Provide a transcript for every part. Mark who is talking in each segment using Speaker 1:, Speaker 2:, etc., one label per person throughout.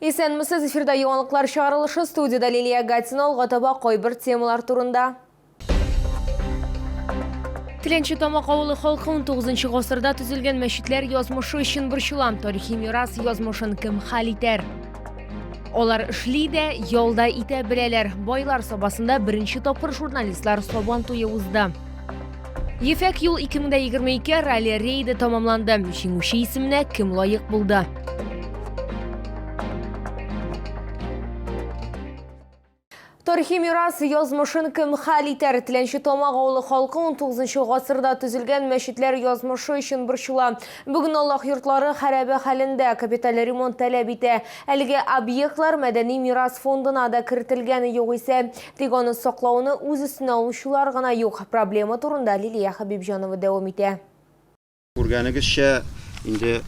Speaker 1: Исәнмесез, эфирда яңалыклар чыгарылышы, студияда Лилия Гатина, алгатаба кайбер темалар турында. Тиленче Тамак авылы халкы 19 гасырда төзелгән мәчетләр язмышы өчен борчыла. Тарихи мирас язмышын кем хәл итәр? Олар эшли дә, ялда итә беләләр. Байлар сабасында беренче тапкыр журналистлар сабан туе узды. Ефәк юл 2022 ралли рейды тамамланды. Җиңүче исеменә кем лаек булды? Тарихи мирас язмышын кем хәл итәр? Тиленче Тамак авылы халкы 19 гасырда төзелгән мәчетләр язмышы өчен борчыла. Бүген Аллах йортлары хәрабә хәлендә, капиталь ремонт таләп итә. Әлеге объектлар мәдәни мирас фондына да кертелгән, югыйсә тик аны саклауны үз өстенә алучылар гына юк. Проблема турында Лилия Хабибҗанова дәвам итә.
Speaker 2: Күргәнегезчә, инде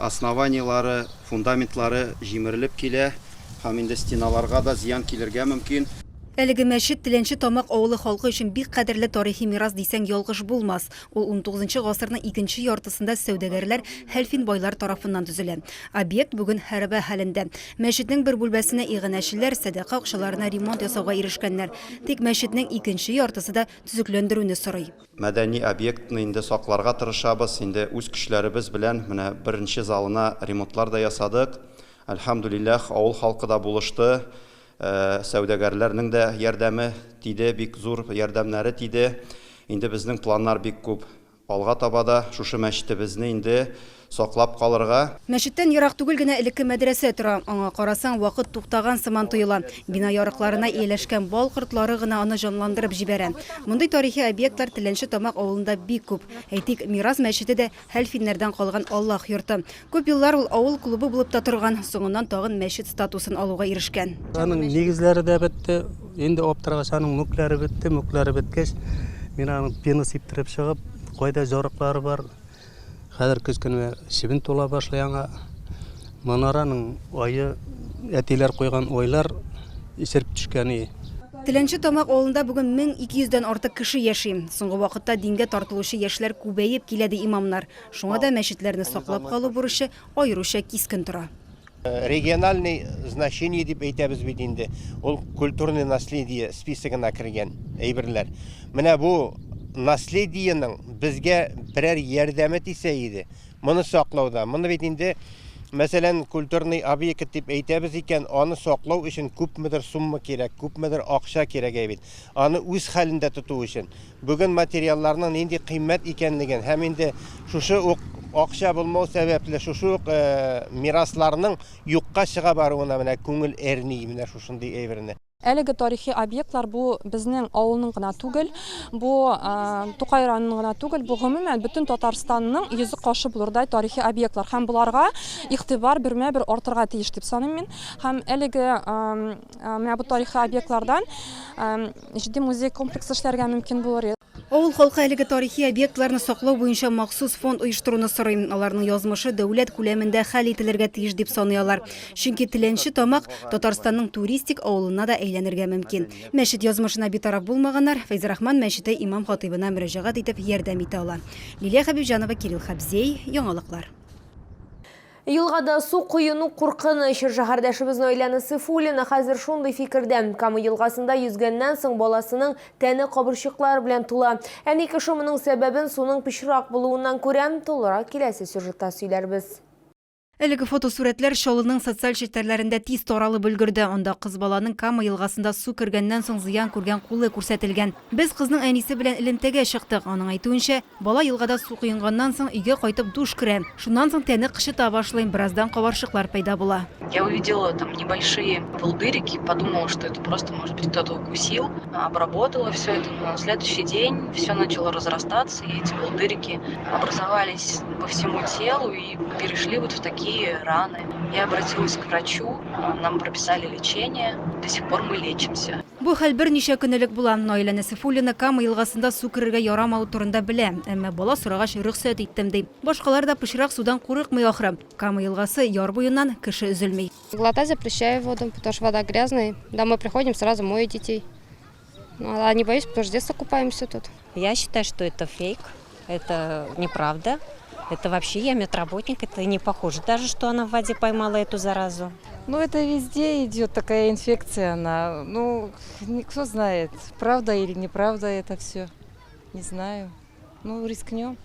Speaker 2: основаниялары, фундаментлары җимерелеп килә. Һәм инде стеналарга да зыян килергә мөмкин.
Speaker 3: Әлеге мәчет Тиленче Тамак авылы халкы өчен бик кадерле тарихи мирас дисәң ялгыш булмас. Ул 19 гасырның икенче яртысында сәүдәгәрләр, хәлфин байлар тарафыннан төзелә. Объект бүген хәрабә хәлендә. Мәчетнең бер бүлмәсенә игенәчеләр садака акчаларына ремонт ясауга ирешкәннәр. Тик мәчетнең икенче яртысы да төзекләндерүне сорый.
Speaker 2: Мәдәни объектны инде сакларга тырышабыз. Инде үз көчләребез белән менә беренче залына ремонтлар да ясадык. Әлхәмдүлилләх, авыл халкы да булышты. Сәүдәгәрләрнең дә ярдәме тиде, бик зур ярдәмнәре тиде. Инде безнең планнар бик күп. Алга таба да шушы мәчетебезне инде саклап калырга.
Speaker 3: Мәчеттән ерак түгел генә элекке мәдрәсә тора. Аңа карасаң, вакыт туктаган сыман тоела. Бина ярыкларына ияләшкән бал кортлары гына аны җанландырып җибәрә. Мондый тарихи объектлар Тиленче Тамак авылында бик күп. Әйтик, мирас мәчете дә хәлфиннәрдән калган Аллах йорты. Күп еллар ул авыл клубы булып та торган, соңыннан тагын мәчет статусын алуга ирешкән.
Speaker 4: Аның нигезләре дә бетте. Инде аптырагыч аның мүкләре бетте. Мүкләре беткәч, мин аның пена сиптиреп чыгып, кайда жарыклары бар. Хәзер көскенә чебен тула башлый аңа. Манараның айы, әтиләр куйган ойлар исереп төшкәне.
Speaker 3: Тиленче Тамак авылында бүген 1200-дән артык кеше яши. Соңгы вакытта дингә тартылучы яшьләр күбәеп килә ди имамнар. Шуңа да мәчетләрне саклап калу бурычы аеруча кискен тора.
Speaker 5: Региональный значение дип әйтәбез бит инде. Ул культурный наследие списогына кергән әйберләр. Менә бу наследиенең безгә берәр ярдәме тисә иде. Моны саклауда. Моны бит инде мәсәлән культурный объект дип әйтәбез икән, аны саклау өчен күпмедер сумма кирәк, күпмедер акча кирәк бит. Аны үз хәлендә тоту өчен. Бүген материалларның нинди кыйммәт икәнлеген һәм инде шушы ук акча булмау сәбәпле шушы ук мирасларның юкка чыга баруына менә күңел әрни менә шушындый әйберне.
Speaker 6: Әлеге тарихи объектлар бу безнең авылның гына түгел, бу Тукай районының гына түгел, бу гомумән бөтен Татарстанның йөзе кашы булырдай тарихи объектлар. Һәм буларга игътибар бер артырга тиеш дип саныйм мин. Һәм әлеге менә бу тарихи объектлардан җитди музей комплексы эшләргә мөмкин булыр.
Speaker 3: Авыл халкы әлеге тарихи объектларны саклау буенча махсус фонд оештыруны сорый. Аларның язмышы дәүләт күләмендә хәл ителергә тиеш дип саныйлар. Чөнки Тиленче Тамак Татарстанның туристик авылына да әйләнергә мөмкин. Мәчет язмышына битараф булмаганнар Фәйзрахман мәчете имам хатибына мөрәҗәгать итеп ярдәм итә ала. Лилия Хабибҗанова, Кирилл Хабзей, яңалыклар.
Speaker 1: Елгада су куюну куркыныч. Шәһәрдәшебез Наилә Сыйфуллина хәзер шундый фикердә. Камы елгасында йөзгәннән соң баласының тәне кабырчыклар белән тула. Әни кеше моның сәбәбен суның пычрак булуыннан күрәм, толырак киләсе сюжетта сөйләрбез.
Speaker 3: Әлеге фотосурәтләр Шаулының социаль челтәрләрендә тиз таралып өлгерде. Анда кыз баланың Кама елгасында су кергәннән соң зыян күргән кулы күрсәтелгән. Без кызның әнисе белән элемтәгә чыктык. Аның әйтүенчә, бала елгада су куенганнан соң өйгә кайтып душ керә. Шуннан соң тәне кышыта башлый, бераздан кабырчыклар пайда була.
Speaker 7: Я увидела там небольшие волдырики, подумала, что это просто, может быть, кто-то укусил. Обработала все это, но на следующий день все начало разрастаться, и эти волдырики образовались по всему телу и перешли вот в такие раны. Я обратилась к врачу, нам прописали лечение, до сих пор мы лечимся.
Speaker 3: Бу хәл берничә көнлек була. Наилә Сыйфуллина Кама елгасында су керергә ярамау турында белә, әмма бала сорагач рөхсәт иттем ди. Башкалар да пычрак судан курыкмый ахры. Кама елгасы яр буеннан кеше өзелмей.
Speaker 8: Глотать запрещаю воду, потому что вода грязная. Домой приходим, сразу мою детей. А не боюсь, потому что с детства купаемся тут.
Speaker 9: Я считаю, что это фейк, это неправда. Это вообще я медработник, это не похоже даже, что она в воде поймала эту заразу.
Speaker 10: Ну, это везде идет такая инфекция, она, ну, никто знает, правда или неправда это все, не знаю. Ну, рискнем.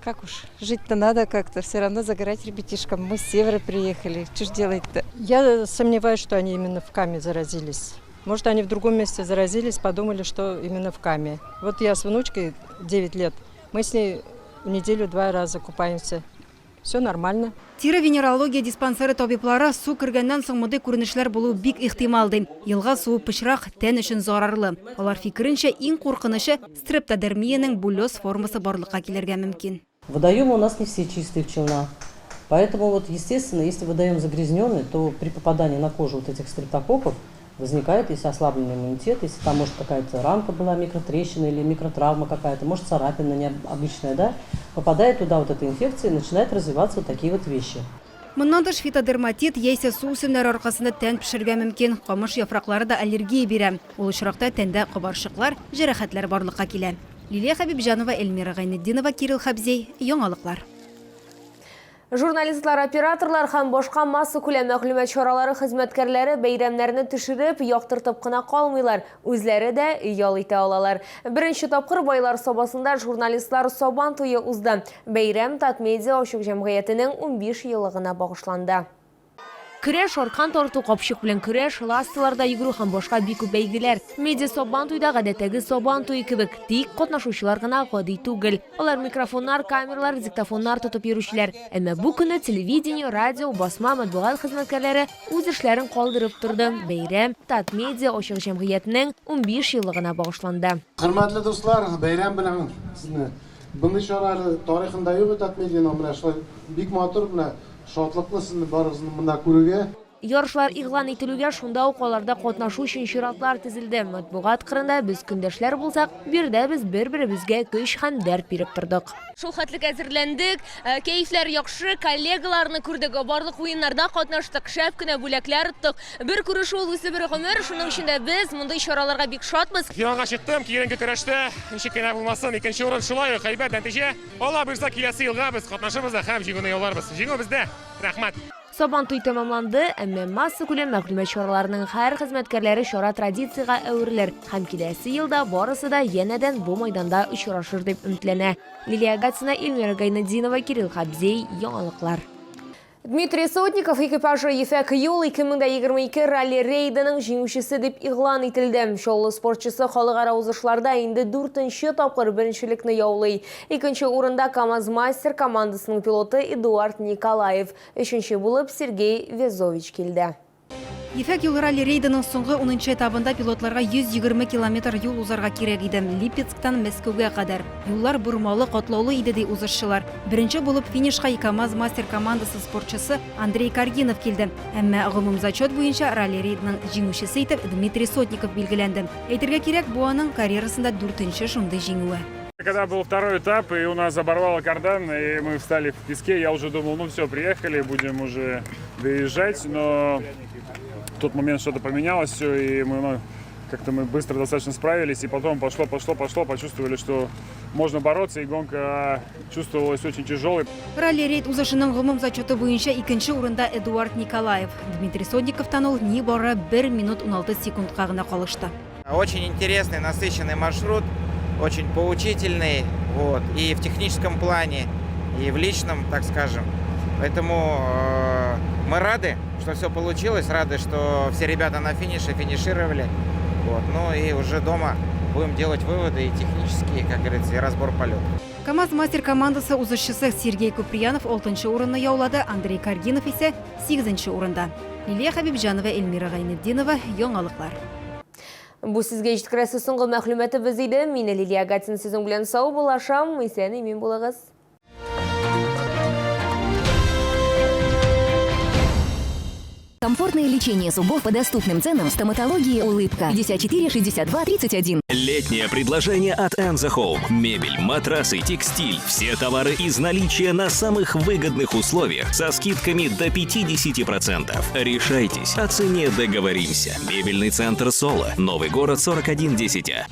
Speaker 10: Как уж, жить-то надо как-то, все равно загорать ребятишкам. Мы с севера приехали, что ж делать-то?
Speaker 11: Я сомневаюсь, что они именно в Каме заразились. Может, они в другом месте заразились, подумали, что именно в Каме. Вот я с внучкой 9 лет, мы с ней в неделю 2 раза купаемся. Все нормально.
Speaker 3: Тире-венерология диспансеры табиблары су кергәннән соң мондый күренешләр булу бик ихтималды. Елга суы пычрак, тән өчен зарарлы. Алар фикеренчә, иң куркынышы стрептодермиянең булез формасы барлыкка килергә мөмкин.
Speaker 12: Водоемы у нас не все чистые в Челнах. Поэтому, вот, естественно, если водоем загрязненный, то при попадании на кожу вот этих стрептококков возникает, если ослабленный иммунитет, если там, может, какая-то ранка была, микротрещина или микротравма какая-то, может, царапина необычная, да, попадает туда вот эта инфекция и начинает развиваться вот такие вот вещи.
Speaker 3: Моннан тыш фитодерматит яисә су үсемнәре аркасында тән пешергә мөмкин. Камыш яфраклары да аллергия бирә. Ул очракта тәндә кабарчыклар, җәрәхәтләр барлыкка килә. Лилия Хабибжанова, Эльмира Гайнетдинова, Кирилл Хабзей. Яңалыклар.
Speaker 1: Журналистлар, операторлар һәм башка масса күләм мәгълүмат чаралары хезмәткәрләре бәйрәмнәрне төшереп, яктыртып кына калмыйлар. Үзләре дә ял итә алалар. Беренче тапкыр байлар сабасында журналистлар сабан туе узды. Бәйрәм Татмедиа ачык җәмгыятенең 15 еллыгына багышланды. Көрәш, аркан тарту, капчык белән көрәш, ластыларда йөгерү һәм башка бик күп бәйгеләр. Медиа сабан туйда гадәттәге сабан туе кебек, тик катнашучылар гына гади түгел. Алар микрофоннар, камералар, диктофоннар тотып йөрүчеләр. Әмма бу көнне телевидение, радио, басма, матбугат хезмәткәрләре үз эшләрен калдырып торды. Бәйрәм Татмедиа ачык җәмгыятенең 15 еллыгына багышланды.
Speaker 13: Хөрмәтле дуслар, бәйрәм белән сезне. Bunday чаралар тарихында юк Татмедиа менә шулай бик матур менә шатлыклы сезне барыгызны монда күрүгә.
Speaker 1: Ярышлар игълан ителүгә шунда ук аларда катнашу өчен чиратлар тезелде. Матбугат кырында без көндәшләр булсак, бирдә без бер-беребезгә көч һәм дәрт биреп тордык. Шул хәтлек әзерләндек, кәефләр яхшы, коллегаларны күрдек, барлык уеннарда катнаштык, шәп кенә бүләкләр тоттык. Бер күрешү ул үзе бер гомер, шуның өчен дә без мондай чараларга бик шатбыз.
Speaker 14: Финалга чыктым, киленке көрәштә, ничек кенә булмасын, икенче урын шулай һәйбәт нәтиҗә. Алла бирсә киләсе елга без катнашырбыз һәм җиңүне яуларбыз. Җиңү бездә. Рәхмәт.
Speaker 1: Сабан туй тәмамланды, әмма масса күләм мәгълүмат чараларының һәр хезмәткәрләре чара традициягә әверелер һәм киләсе елда барысы да янәдән бу майданда очрашыр дип өметләнә. Лилия Гатсина, Эльмира Гайнетдинова, Кирилл Хабзей, яңалыклар. Дмитрий Сотников экипажы Ефәк Юл 2022 ралли рейдының җиңүчесе дип игълан ителде. Шуллы спортчысы халыкара узышларда инде 4нче тапкыр беренчелекне яулый. 2нче урында КамАЗ Мастер командасының пилоты Эдуард Николаев. 3нче булып Сергей Везович килде.
Speaker 3: Ефәк юл ралли рейдының соңгы 10нчы этабында пилотларга 120 километр юл узарга кирәк иде. Липецктан Мәскәүгә кадәр. Юллар бурмалы, катлаулы иде ди узышчылар. Беренче булып финишка КамАЗ Мастер командасы спортчысы Андрей Каргинов килде. Әмма гомум зачет буенча ралли рейдының җиңүчесе итеп Дмитрий Сотников билгеләнде. Әйтергә кирәк, бу аның карьерасында 4нче шундый җиңүе.
Speaker 14: Когда был второй этап, и у нас оборвало кардан, и мы встали в песке, я уже думал, ну все, приехали, будем уже доезжать, но в тот момент что-то поменялось все, и мы как-то быстро достаточно справились, и потом пошло, почувствовали, что можно бороться, и гонка чувствовалась очень тяжелой.
Speaker 3: Ралли-рейд узышының гомум зачеты буенча 2нче урында Эдуард Николаев. Дмитрий Сотниковтан ул ни бары 1 минут 16 секундка гына калышты.
Speaker 15: Очень интересный, насыщенный маршрут, очень поучительный, вот, и в техническом плане, и в личном, так скажем. Поэтому мы рады, что все получилось, рады, что все ребята на финише финишировали. Вот, ну и уже дома будем делать выводы и технические, как говорится, и разбор полета.
Speaker 3: КамАЗ Мастер командасы узышчысы Сергей Куприянов 6нчы урынны яулады, Андрей Каргинов исә 8нче урында. Лилия Хабибжанова, Эльмира Гайнетдинова, яңалыклар.
Speaker 1: Бу сезгә җиткерәсе соңгы мәгълүматыбыз иде. Мин Лилия Гатсина сезнең белән сау булашам. Исән имин булыгыз.
Speaker 16: Комфортное лечение зубов по доступным ценам. Стоматологии «Улыбка». 54 62 31.
Speaker 17: Летнее предложение от Enzo Home. Мебель, матрасы, текстиль. Все товары из наличия на самых выгодных условиях со скидками до 50%. Решайтесь. О цене договоримся. Мебельный центр «Соло». Новый город 4110.